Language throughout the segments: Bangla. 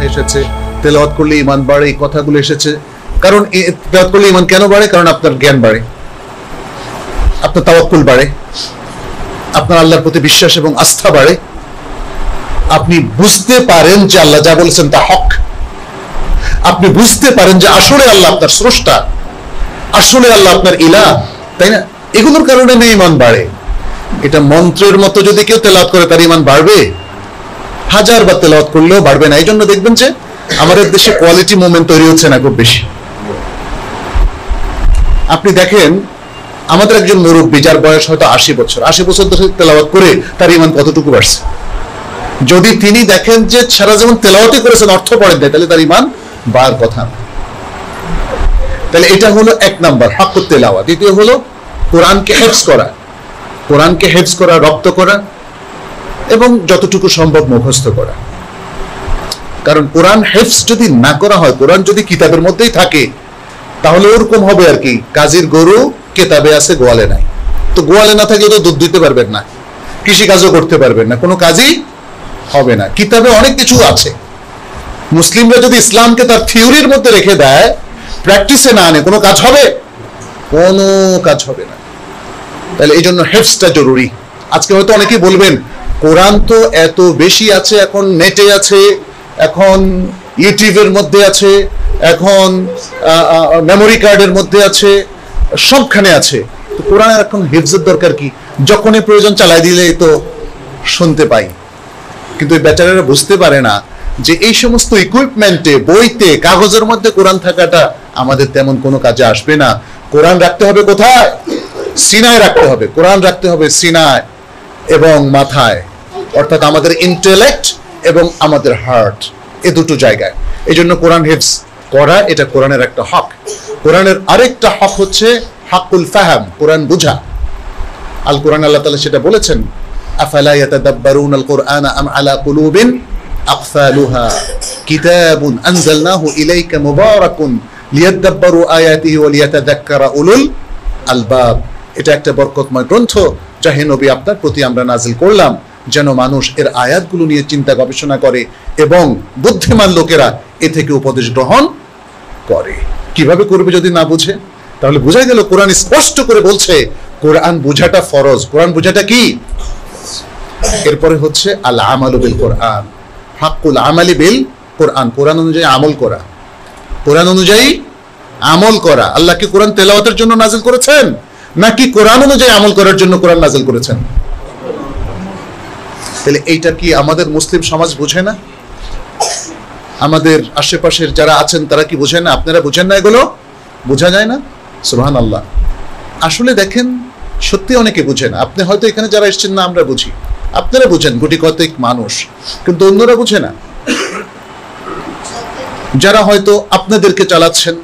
এসেছে, তেলাওয়াত করলে ঈমান বাড়ে, এই কথাগুলো এসেছে। কারণ তেলাওয়াত করলে ঈমান কেন বাড়ে? কারণ আপনার জ্ঞান বাড়ে, আপনার তাওয়াক্কুল বাড়ে, আপনার আল্লাহর প্রতি বিশ্বাস এবং আস্থা বাড়ে। আপনি বুঝতে পারেন যে আল্লাহ যা বলেছেন তা হক, আপনি বুঝতে পারেন যে আসলে আল্লাহ আপনার স্রষ্টা, আসলে আল্লাহ আপনার ইলাহ, তাই না? এগুলোর কারণে না ঈমান বাড়ে। এটা মন্ত্রের মতো যদি কেউ তেলাওয়াত করে তার ঈমান বাড়বে? 1000 বার তেলাওয়াত করলেও বাড়বে না। এই জন্য দেখবেন যে আমাদের দেশে কোয়ালিটি মুভমেন্ট তৈরি হচ্ছে না খুব বেশি। আপনি দেখেন আমাদের একজন মুরব্বী যার বয়স হয়তো 80 বছর, 80 বছর ধরে তেলাওয়াত করে তার ঈমান কতটুকু বাড়ছে? যদি তিনি দেখেন যে সারা যেমন তেলাওয়াতই করেছেন, অর্থ পড়েন দেয়, তাহলে তার ঈমান বার কথা। তাহলে এটা হলো 1 নাম্বার হাক্কুত তেলাওয়াত। দ্বিতীয় হলো কোরআনকে হেফজ করা, কোরআনকে হেফজ করা, রপ্ত করা এবং যতটুকু সম্ভব মুখস্থ করা। কারণ কোরআন হেফজ যদি না করা হয়, কোরআন যদি কিতাবের মধ্যেই থাকে, তাহলে ওরকম হবে আর কি, কাজীর গরু কেতাবে আছে গোয়ালে নাই। তো গোয়ালে না থাকলে তো দুধ দিতে পারবেন না, কৃষি কাজও করতে পারবেন না, কোনো কাজই হবে না। কিতাবে অনেক কিছু আছে। মুসলিমরা যদি ইসলামকে তার থিওরির মধ্যে রেখে দেয়, প্র্যাকটিসে না আনে, কোনো কাজ হবে? কোনো কাজ হবে না। তাহলে এই জন্য হেফজটা জরুরি। আজকে হয়তো অনেকেই বলবেন কোরআন তো এত বেশি আছে, এখন নেটে আছে, এখন ইউটিউবের মধ্যে আছে, এখন মেমোরি কার্ডের মধ্যে আছে, সবখানে আছে, তো কোরআনের এখন হেফজের দরকার কি? যখনই প্রয়োজন চালাই দিলেই তো শুনতে পাই। কিন্তু এই বেচারারা বুঝতে পারে না যে এই সমস্ত ইকুইপমেন্টে, বইতে, কাগজের মধ্যে কোরআন থাকাটা আমাদের তেমন কোনো কাজে আসবে না। কোরআন রাখতে হবে কোথায়? সিনায় রাখতে হবে। কোরআন রাখতে হবে সিনায় এবং মাথায়, অর্থাৎ আমাদের ইন্টেলেক্ট এবং আমাদের হার্ট, এই দুটো জায়গায়। এই জন্য কোরআন হেফজ করা এটা কোরআনের একটা হক। কোরআনের আরেকটা হক হচ্ছে হাক্কুল ফাহাম, কোরআন বুঝা। আল কোরআন আল্লাহ তাআলা সেটা বলেছেন, আফালা ইয়াতাদাব্বারুনাল কুরআনা আম আলা কুলুবিন আকফালুহা কিতাবুন আনজালনাহু ইলাইকা মুবারাকুন লিয়াদাব্বারু আয়াতিহি ওয়া লিয়াতাযাক্কারা উলুল আলবাব। এটা একটা বরকতময় গ্রন্থ যা হে নবী আপনার প্রতি আমরা নাজিল করলাম, যেন মানুষ এর আয়াতগুলো নিয়ে চিন্তা গবেষণা করে এবং বুদ্ধিমান লোকেরা এ থেকে উপদেশ গ্রহণ করে। কিভাবে করবে যদি না বুঝে? তাহলে বোঝা গেল কোরআন স্পষ্ট করে বলছে কোরআন বোঝাটা ফরজ। কোরআন বোঝাটা কি? এরপরে হচ্ছে আল আমালু বিল কোরআন, হাক্কুল আমালি বিল কোরআন, কোরআন অনুযায়ী আমল করা, কোরআন অনুযায়ী আমল করা। আল্লাহ কি কোরআন তেলাওয়াতের জন্য নাজিল করেছেন, নাকি কোরআন অনুযায়ী আমল করার জন্য কোরআন নাজিল করেছেন? তাহলে এইটা কি আমাদের মুসলিম সমাজ বুঝে না? আমাদের আশেপাশের যারা আছেন তারা কি বুঝেন না? আপনারা বুঝেন না? এগুলো বোঝা যায় না? সুবহানাল্লাহ। আসলে দেখেন, সত্যি অনেকে বুঝেন। আপনি হয়তো এখানে যারা এসেছেন না, আমরা বুঝি, আপনারা বুঝেন, গুটি কয়েক মানুষ, কিন্তু অন্যরা বুঝে না। যারা হয়তো আপনাদেরকে চালাচ্ছেন,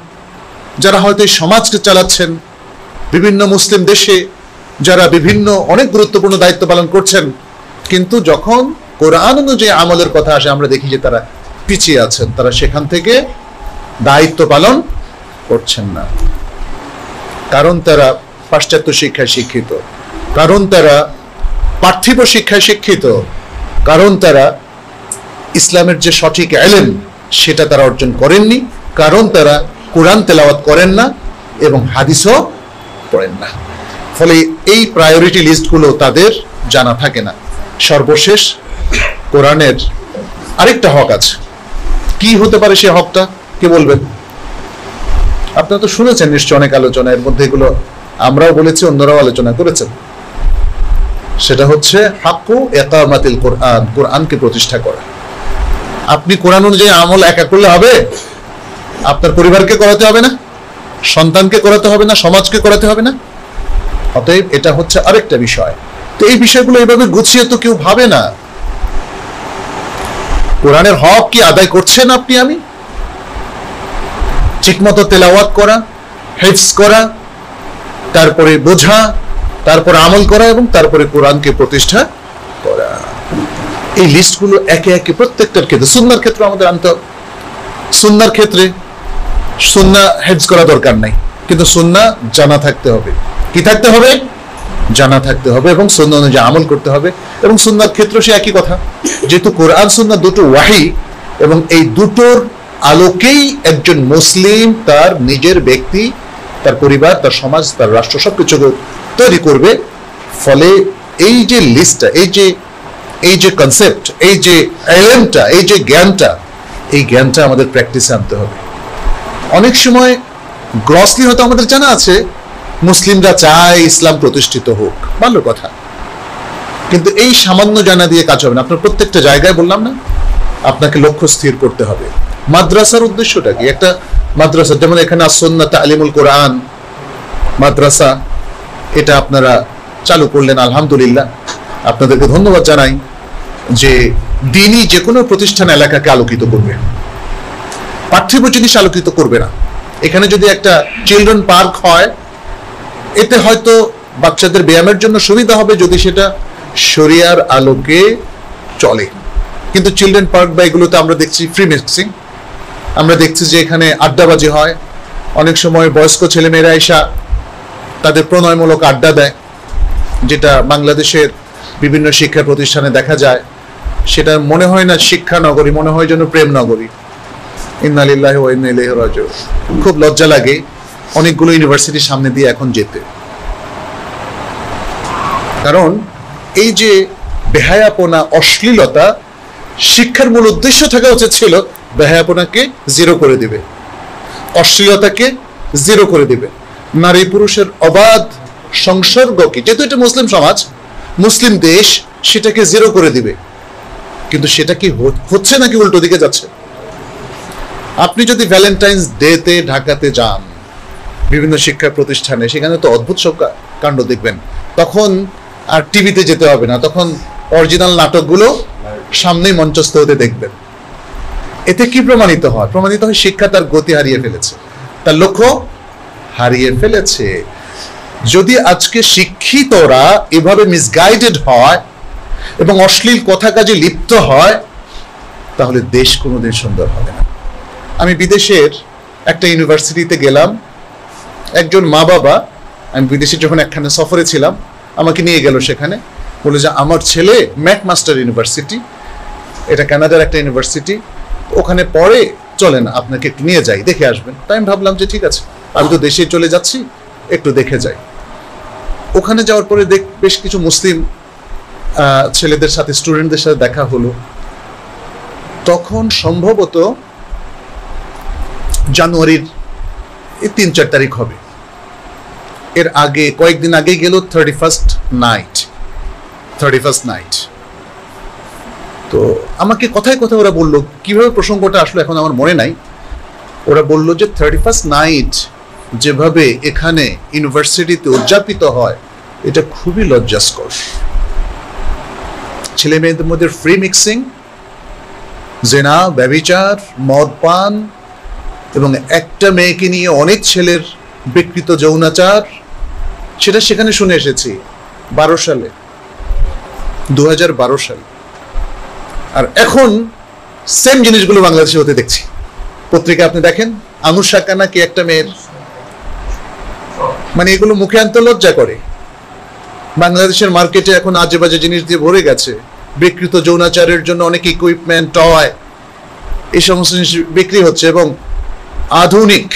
যারা হয়তো এই সমাজকে চালাচ্ছেন, বিভিন্ন মুসলিম দেশে যারা বিভিন্ন অনেক গুরুত্বপূর্ণ দায়িত্ব পালন করছেন, কিন্তু যখন কোরআন অনুযায়ী আমলের কথা আসে আমরা দেখি যে তারা পিছিয়ে আছেন, তারা সেখান থেকে দায়িত্ব পালন করছেন না। কারণ তারা পাশ্চাত্য শিক্ষায় শিক্ষিত, কারণ তারা পার্থিব শিক্ষায় শিক্ষিত, কারণ তারা ইসলামের যে সঠিক ইলম সেটা তারা অর্জন করেননি, কারণ তারা কোরআন তেলাওয়াত করেন না এবং হাদিসও পড়েন না। ফলে এই প্রায়োরিটি লিস্টগুলো তাদের জানা থাকে না। সর্বশেষ কোরআনের আরেকটা হক আছে। কি হতে পারে সে হকটা? কে বলবেন? আপনারা তো শুনেছেন নিশ্চয় অনেক আলোচনা, এর মধ্যে এগুলো আমরাও বলেছি, অন্যরাও আলোচনা করেছেন। সেটা হচ্ছে হাক্কু ইকামাতিল কোরআন, কোরআনকে প্রতিষ্ঠা করা। আপনি কোরআন অনুযায়ী আমল একা করলে হবে? আপনার পরিবারকে করাতে হবে না? সন্তানকে করাতে হবে না? সমাজকে করাতে হবে না? অতএব এটা হচ্ছে আরেকটা বিষয়। তো এই বিষয়গুলো এইভাবে গুছিয়ে তো কেউ ভাবে না। কোরআনের হক কি আদায় করছেন আপনি আমি? ঠিকমতো তেলাওয়াত করা, হিফজ করা, তারপরে বোঝা, তারপরে আমল করা এবং তারপরে কোরআনকে প্রতিষ্ঠা করা। এই লিস্টগুলো একে একে প্রত্যেকটার ক্ষেত্রে, সুন্নাহর ক্ষেত্রে আমাদের আনতে হবে। সুন্নাহর ক্ষেত্রে সুন্নাহ হিফজ করা দরকার নাই, কিন্তু সুন্নাহ জানা থাকতে হবে। কি থাকতে হবে? জানা থাকতে হবে এবং সুন্নাহ অনুযায়ী আমল করতে হবে। এবং সুন্নাহর ক্ষেত্রে সে একই কথা, যেহেতু কোরআন সুন্নাহ দুটো ওয়াহি এবং এই দুটোর আলোকেই একজন মুসলিম তার নিজের ব্যক্তি, তার পরিবার, তার সমাজ, তার রাষ্ট্র সবকিছু তৈরি করবে। ফলে এই যে লিস্টটা, এই যে কনসেপ্ট, এই যে এলেমটা, এই যে জ্ঞানটা, এই জ্ঞানটা আমাদের প্র্যাকটিসে আনতে হবে। অনেক সময় গ্রসলি হয়তো আমাদের জানা আছে মুসলিমরা চায় ইসলাম প্রতিষ্ঠিত হোক, ভালো কথা, কিন্তু এই সামান্য জানা দিয়ে কাজ হবে না। আপনার প্রত্যেকটা জায়গায় বললাম না, আপনাকে লক্ষ্য স্থির করতে হবে। মাদ্রাসার উদ্দেশ্যটা কি? একটা মাদ্রাসা, যেমন এখানে আসুন্নাহ তালিমুল কোরআন মাদ্রাসা, এটা আপনারা চালু করলেন, আলহামদুলিল্লাহ, আপনাদেরকে ধন্যবাদ জানাই। যে দিনই যে কোনো প্রতিষ্ঠান এলাকাকে আলোকিত করবে, পার্থিব জিনিস আলোকিত করবে না। এখানে যদি একটা চিলড্রেন পার্ক হয়, এতে হয়তো বাচ্চাদের ব্যায়ামের জন্য সুবিধা হবে যদি সেটা শরিয়ার আলোকে চলে। কিন্তু চিলড্রেন পার্ক বা এগুলোতে আমরা দেখছি ফ্রি মিক্সিং, আমরা দেখছি যে এখানে আড্ডাবাজি হয়। অনেক সময় বয়স্ক ছেলেমেয়েরা এসা তাদের প্রণয়মূলক আড্ডা দেয়, যেটা বাংলাদেশের বিভিন্ন শিক্ষা প্রতিষ্ঠানে দেখা যায়। সেটা মনে হয় না শিক্ষা নগরী, মনে হয় যেন প্রেম নগরী। ইন্না লিল্লাহি ওয়া ইন্না ইলাইহি রাজিউন। খুব লজ্জা লাগে অনেকগুলো ইউনিভার্সিটির সামনে দিয়ে এখন যেতে, কারণ এই যে বেহায়াপনা, অশ্লীলতা, শিক্ষার মূল উদ্দেশ্য থাকা উচিত ছিল বেহায়াপনাকে জিরো করে দিবে, অশ্লীলতাকে জিরো করে দিবে, নারী পুরুষের অবাধ সংসর্গকে, যেহেতু এটা মুসলিম সমাজ, মুসলিম দেশ, সেটাকে জিরো করে দিবে। কিন্তু সেটা কি হচ্ছে নাকি উল্টো দিকে যাচ্ছে? আপনি যদি ভ্যালেন্টাইন্স ডেতে ঢাকাতে যান বিভিন্ন শিক্ষা প্রতিষ্ঠানে, সেখানে তো অদ্ভুত সব কাণ্ড দেখবেন। তখন আর টিভিতে যেতে হবে না, তখন অরিজিনাল নাটকগুলো সামনেই মঞ্চস্থ হতে দেখবেন। এতে কি প্রমাণিত হয়? প্রমাণিত হয় শিক্ষা তার গতি হারিয়ে ফেলেছে, তার লক্ষ্য হারিয়ে ফেলেছে। যদি আজকে শিক্ষিতরা এভাবে মিসগাইডেড হয় এবং অশ্লীল কথা কাজে লিপ্ত হয়, তাহলে দেশ কোনোদিন সুন্দর হবে না। আমি বিদেশের একটা ইউনিভার্সিটিতে গেলাম, একজন মা বাবা, আমি বিদেশে যখন একখানে সফরে ছিলাম, আমাকে নিয়ে গেল সেখানে, বলে যে আমার ছেলে ম্যাকমাস্টার ইউনিভার্সিটি, এটা কানাডার একটা ইউনিভার্সিটি, ওখানে পড়ে, চলেন আপনাকে একটু নিয়ে যাই, দেখে আসবেন। তাই আমি ভাবলাম যে ঠিক আছে, আমি তো দেশে চলে যাচ্ছি, একটু দেখে যাই। ওখানে যাওয়ার পরে বেশ কিছু মুসলিম ছেলেদের সাথে, স্টুডেন্টদের সাথে দেখা হলো। তখন সম্ভবত জানুয়ারির 3-4 তারিখ হবে। এর আগে কয়েকদিন আগে গেল 31st নাইট। তো আমাকে কথায় কথা ওরা বললো, কিভাবে প্রসঙ্গটা আসলে এখন আমার মনে নাই, ওরা বলল যে 31st নাইট যেভাবে এখানে ইউনিভার্সিটিতে উদযাপিত হয়, এটা খুবই লজ্জাস্কর। ছেলে মেয়েদের মধ্যে ফ্রি মিক্সিং, জেনা, ব্যভিচার, মদ পান, এবং একটা মেয়েকে নিয়ে অনেক ছেলের বিকৃত যৌনাচার, সেটা সেখানে শুনে এসেছি 2012 সালে। আর এখন সেম জিনিসগুলো বাংলাদেশে হতে দেখছি। পত্রিকা আপনি দেখেন, আনুশকা নাকি একটা মেয়ের, মানে এগুলো মুখে আনতে লজ্জা করে। বাংলাদেশের মার্কেটে এখন আজে বাজে জিনিস দিয়ে ভরে গেছে। বিকৃত যৌনাচারের জন্য অনেক ইকুইপমেন্ট, টয়, এই সমস্ত জিনিস বিক্রি হচ্ছে, এবং আধুনিক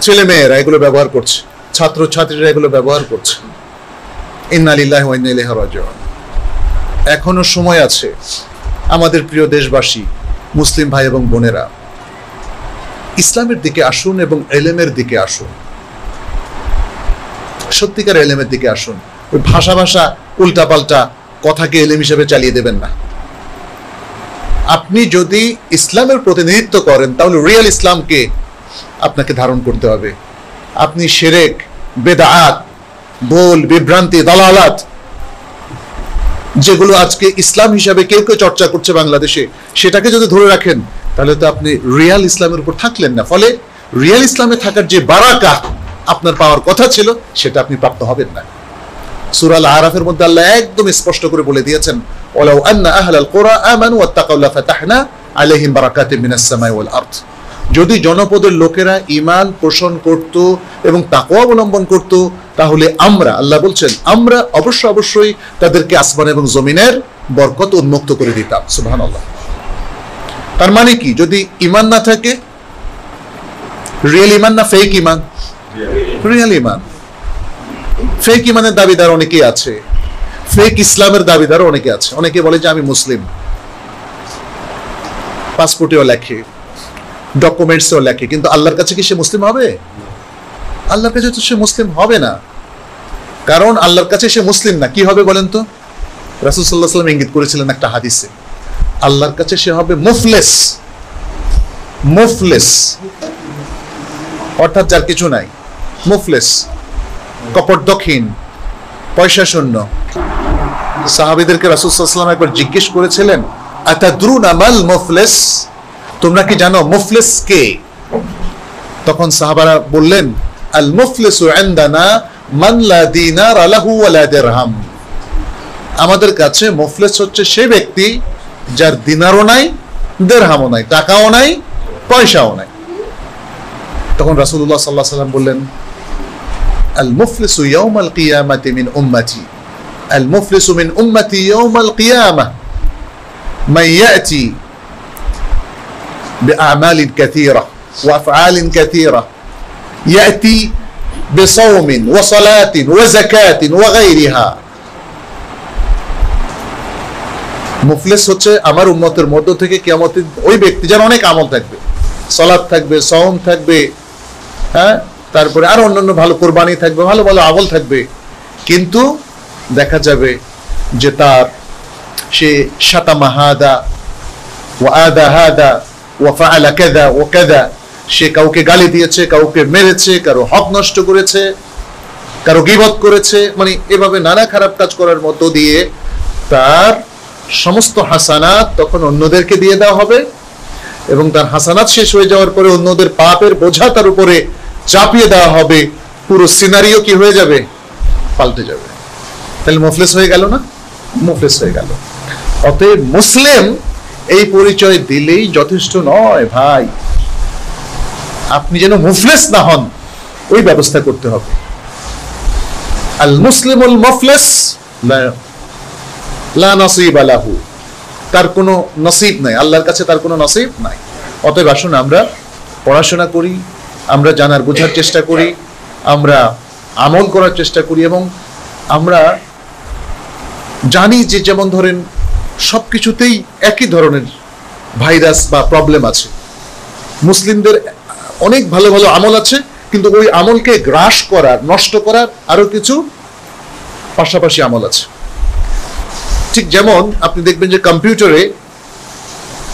ছেলে মেয়েরা এগুলো ব্যবহার করছে, ছাত্র ছাত্রীরা এগুলো ব্যবহার করছে। ইন্না লিল্লাহি ওয়া ইন্না ইলাইহি রাজিউন। এখনো সময় আছে। আমাদের প্রিয় দেশবাসী, মুসলিম ভাই এবং বোনেরা, ইসলামের দিকে আসুন এবং এলেমের দিকে আসুন, সত্যিকার এলেমের দিকে আসুন। ওই ভাষা উল্টাপাল্টা কথাকে এলেম হিসেবে চালিয়ে দেবেন না। আপনি যদি ইসলামের প্রতিনিধিত্ব করেন, তাহলে রিয়েল ইসলামকে আপনাকে ধারণ করতে হবে। আপনি শিরক, বেদাত, ভুল, বিভ্রান্তি, দালালাত, যেগুলো আজকে ইসলাম হিসাবে কেউ কেউ চর্চা করছে বাংলাদেশে, সেটাকে যদি ধরে রাখেন, তাহলে তো আপনি রিয়েল ইসলামের উপর থাকলেন না। ফলে রিয়েল ইসলামে থাকার যে বারাকা আপনার পাওয়ার কথা ছিল, সেটা আপনি প্রাপ্ত হবেন না। সূরা আল-আরাফের মধ্যে আল্লাহ একদম স্পষ্ট করে বলে দিয়েছেন, ওয়ালাউ আন্না আহলাল কুরা আমানু ওয়াত্তাকাউ লাফাতাহনা আলাইহিম বারাকাতিন মিনাস সামাই ওয়াল আরদ। যদি জনপদের লোকেরা ঈমান পোষণ করত এবং তাকওয়া অবলম্বন করত, তাহলে আমরা, আল্লাহ বলছেন, আমরা অবশ্যই তাদেরকে আসমান এবং জমিনের বরকত উন্মুক্ত করে দিতাম। সুবহানাল্লাহ। তার মানে কি, যদি ইমান না থাকে, রিয়েল ইমান না ফেক ইমান? রিয়েল ইমান। ফেক ইমানের দাবিদার অনেকেই আছে, ফেক ইসলামের দাবিদার অনেকে আছে। অনেকে বলে যে আমি মুসলিম, পাসপোর্টেও লেখে, ডকুমেন্টসেও লেখে, কিন্তু আল্লাহর কাছে কি সে মুসলিম হবে? আল্লাহর কাছে তো সে মুসলিম হবে না, কারণ আল্লাহর কাছে সে মুসলিম না। কি হবে বলেন তো? রাসূল সাল্লাল্লাহু আলাইহি ওয়াসাল্লাম ইঙ্গিত করেছিলেন একটা হাদিসে, আল্লাহর কাছে সে হবে মুফলিস। মুফলিস অর্থাৎ যার কিছু নাই, মুফলিস, কপটদক্ষিণ, পয়সা শূন্য। সাহাবীদেরকে রাসূল সাল্লাল্লাহু আলাইহি ওয়াসাল্লাম একবার জিজ্ঞেস করেছিলেন, আতাদরুনা মাল মুফলিস, তোমরা কি জানো মুফলিস কে? তখন সাহাবারা বললেন, আল মুফলিসু ইনদানা মান লা দিনার লাহু ওয়া লা দিরহাম। আমাদের কাছে মুফলিস হচ্ছে সে ব্যক্তি যার দিনারও নাই, দিরহামও নাই, টাকাও নাই, পয়সাও নাই। তখন রাসূলুল্লাহ সাল্লাল্লাহু আলাইহি ওয়াসাল্লাম বললেন, আল মুফলিসু ইয়াউমাল কিয়ামাতি মিন উম্মতি, আল মুফলিসু মিন উম্মতি ইয়াউমাল কিয়ামাহ মান ইয়াতি বিআমালিন কাসীরা ওয়া আফআলিন কাসীরা ইয়াতি বিসাওমিন ওয়া সালাতিন ওয়া যাকাতিন ওয়া গায়রিহা। মুফলিস হচ্ছে আমার উম্মতের মধ্য থেকে কিয়ামতের ওই ব্যক্তি যার অনেক আমল থাকবে, সালাত থাকবে, সাওম থাকবে, হ্যাঁ, তারপরে আর অন্যান্য ভালো কোরবানি থাকবে, ভালো ভালো আমল থাকবে, কিন্তু দেখা যাবে যে তার সে শাতামা হাদা ওয়া আদা হাদা ওয়া ফাআলা কাযা ওয়া কাযা, সে কাউকে গালি দিয়েছে, কাউকে মেরেছে, কারো হক নষ্ট করেছে, কারো গীবত করেছে, মানে এভাবে নানা খারাপ কাজ করার মধ্য দিয়ে তার সমস্ত হাসানাত তখন অন্যদেরকে দিয়ে দেওয়া হবে, এবং তার হাসানাত শেষ হয়ে যাওয়ার পরে অন্যদের পাপের বোঝা তার উপরে চাপিয়ে দেওয়া হবে। পুরো সিনারিও কি হয়ে যাবে? পাল্টে যাবে। তাহলে মুফলিস হয়ে গেল না? মুফলিস হয়ে গেল। অতএব মুসলিম এই পরিচয় দিলেই যথেষ্ট নয় ভাই, আপনি যেন মুফলিস না হন ওই ব্যবস্থা করতে হবে। আল মুসলিমুল মুফলিস লা নসিব লাহু, তার কোনো নসিব নাই, আল্লাহর কাছে তার কোনো নসিব নাই। অতএব আসুন আমরা পড়াশোনা করি, আমরা জানার বোঝার চেষ্টা করি, আমরা আমল করার চেষ্টা করি, এবং আমরা জানি যে যেমন ধরেন সবকিছুতেই একই ধরনের ভাইরাস বা প্রবলেম আছে। মুসলিমদের অনেক ভালো ভালো আমল আছে, কিন্তু ওই আমলকে গ্রাস করার, নষ্ট করার আরো কিছু পাশাপাশি আমল আছে। ঠিক যেমন আপনি দেখবেন যে কম্পিউটারে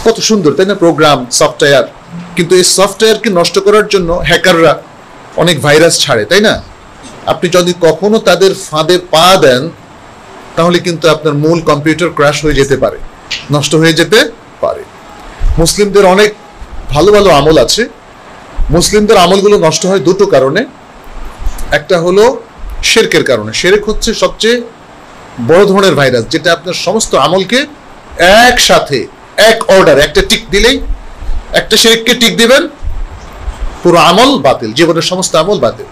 কত সুন্দর, তাই না, প্রোগ্রাম, সফটওয়্যার, কিন্তু এই সফটওয়্যারকে নষ্ট করার জন্য হ্যাকাররা অনেক ভাইরাস ছাড়ে, তাই না? আপনি যদি কখনো তাদের ফাঁদে পা দেন তাহলে কিন্তু আপনার মূল কম্পিউটার ক্র্যাশ হয়ে যেতে পারে, নষ্ট হয়ে যেতে পারে। মুসলিমদের অনেক ভালো ভালো আমল আছে, মুসলিমদের আমলগুলো নষ্ট হয় দুটো কারণে। একটা হলো শিরকের কারণে। শিরক হচ্ছে সবচেয়ে বড় ধরনের ভাইরাস, যেটা আপনার সমস্ত আমলকে একসাথে এক অর্ডার, একটা টিক দিলেই, একটা শিরককে টিক দিবেন, পুরো আমল বাতিল, জীবনের সমস্ত আমল বাতিল।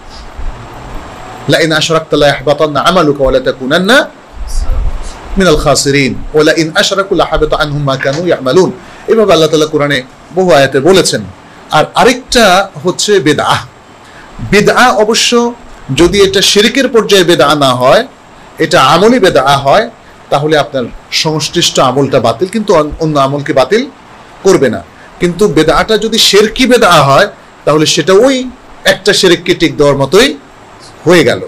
লা ইন আশরাকতা লা ইয়াহবাতান্না আমালুকা ওয়া লা তাকুনান্না মিনাল খাসিরিন ওয়া লা ইন আশরাকু লা হাবিতা আনহুম মা কানু ইয়ামালুন। এভাবে আল্লাহ তাআলা কোরআনে বহু আয়াতে বলেছেন। আর আরেকটা হচ্ছে বিদআহ। বিদআহ অবশ্য যদি এটা শিরকের পর্যায়ে বিদআহ না হয়, এটা আমলি বিদআহ হয়, তাহলে আপনার সংশ্লিষ্ট আমলটা বাতিল, কিন্তু অন্য আমলকে বাতিল করবে না। কিন্তু বিদআটা যদি শিরকি বিদআহ হয় তাহলে সেটা ওই একটা শিরককে টিক দেওয়ার মতোই হয়ে গেল।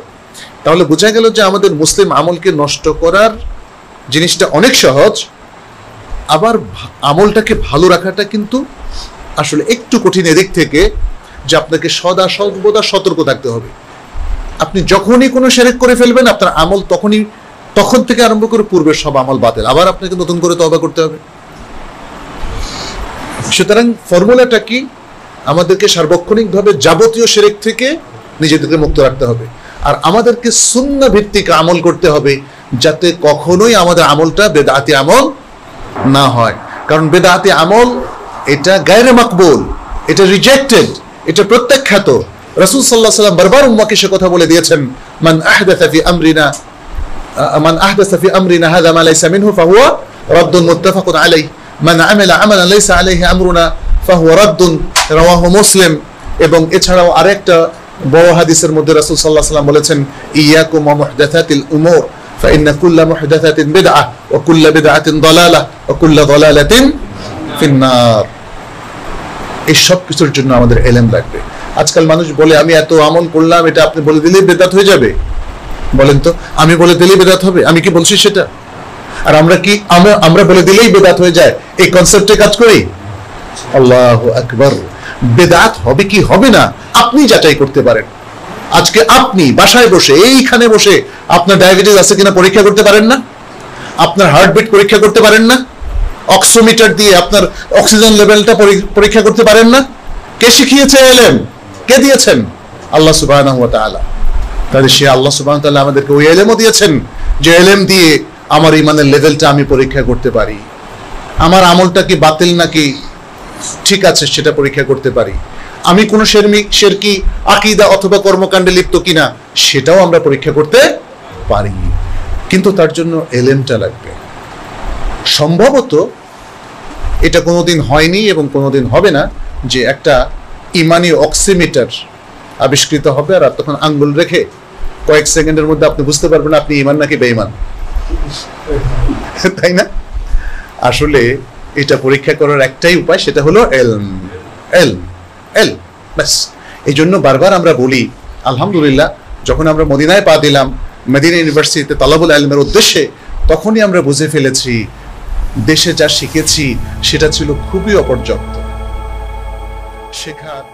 তাহলে বোঝা গেল যে আমাদের মুসলিম আমলকে নষ্ট করার জিনিসটা অনেক সহজ, আবার আমলটাকে ভালো রাখাটা কিন্তু আসলে একটু কঠিন এদিক থেকে যে আপনাকে সদা সর্বদা সতর্ক থাকতে হবে। আপনি যখনই কোনো শিরক করে ফেলবেন আপনার আমল তখন থেকে আরম্ভ করে পূর্বের সব আমল বাতিল, আবার আপনাকে নতুন করে তওবা করতে হবে। সুতরাং ফর্মুলাটা কি? আমাদেরকে সার্বক্ষণিকভাবে যাবতীয় শিরক থেকে নিজেদেরকে মুক্ত রাখতে হবে, আর আমাদেরকে সুন্নাহ ভিত্তিক আমল করতে হবে, যাতে কখনোই আমাদের আমলটা বেদাতি আমল না হয়। কারণ বেদাতি আমল এটা গায়রে মাকবুল, এটা রিজেক্টেড, এটা প্রত্যাখ্যাত। রাসূল সাল্লাল্লাহু আলাইহি ওয়াসাল্লাম বারবার উম্মাহকে সে কথা বলে দিয়েছেন, মান আহদাসা ফি আমরিনা হাযা মা লাইসা মিনহু ফাহুয়া রাদ্দুন মুত্তাফাকুন আলাইহি। মান আমিলা আমালান লাইসা আলাইহি আমরুনা ফাহুয়া রাদ্দুন, রাওয়াহু মুসলিম। এবং এছাড়াও আরেকটা বড় হাদিসের মধ্যে রাসূল সাল্লাল্লাহু আলাইহি ওয়াসাল্লাম বলেছেন, ইয়াকুম ওয়া মুহদাথাতিল উমুর ফাইন্না কুল্লা মুহদাথাতিন বিদআহ ওয়া কুল্লা বিদআতিন দালালাহ ওয়া কুল্লা দালালাতিন ফিন্নার। এই সব কিছুর জন্য আমাদের ইলম লাগবে। আজকাল মানুষ বলে আমি এত আমল করলাম, এটা আপনি বলে দিলেই বিদআত হয়ে যাবে। বলেন তো, আমি বলে দিলেই বিদআত হবে? আমি কি বলছি সেটা? আর আমরা বলে দিলেই বিদআত হয়ে যায়, এই কনসেপ্টে কাজ করি? আল্লাহু আকবার। বিদআত হবে কি হবে না আপনি যাচাই করতে পারেন। আজকে আপনি বাসায় বসে, এইখানে বসে আপনার ডায়াবেটিস আছে কিনা পরীক্ষা করতে পারেন না? আপনার হার্টবিট পরীক্ষা করতে পারেন না? অক্সিমিটার দিয়ে আপনার অক্সিজেন লেভেলটা পরীক্ষা করতে পারেন না? কে শিখিয়েছে ইলম? কে দিয়েছেন? আল্লাহ সুবহানাহু ওয়া তাআলা। তাহলে সে আল্লাহ সুবহানাহু ওয়া তাআলা আমাদেরকে ওই ইলমও দিয়েছেন যে ইলম দিয়ে আমার ঈমানের লেভেলটা আমি পরীক্ষা করতে পারি, আমার আমলটা কি বাতিল নাকি ঠিক আছে সেটা পরীক্ষা করতে পারি, আমি কোন শিরকি আকীদা অথবা কর্মকাণ্ডে লিপ্ত কিনা সেটাও আমরা পরীক্ষা করতে পারি। কিন্তু তার জন্য ইলমটা লাগবে। সম্ভবত এটা কোনোদিন হয়নি এবং কোনোদিন হবে না যে একটা ইমানি অক্সিমিটার আবিষ্কৃত হবে আর তখন আঙ্গুল রেখে কয়েক সেকেন্ডের মধ্যে আপনি বুঝতে পারবেন আপনি ঈমান নাকি বেঈমান, তাই না? আসলে এটা পরীক্ষা করার একটাই উপায়, সেটা হলো ইলম। বাস। এই জন্য বারবার আমরা বলি আলহামদুলিল্লাহ, যখন আমরা মদিনায় পা দিলাম, মদিনা ইউনিভার্সিটিতে তালাবুল ইলমের উদ্দেশ্যে, তখনই আমরা বুঝে ফেলেছি দেশে যা শিখেছি সেটা ছিল খুবই অপর্যাপ্ত। শেখার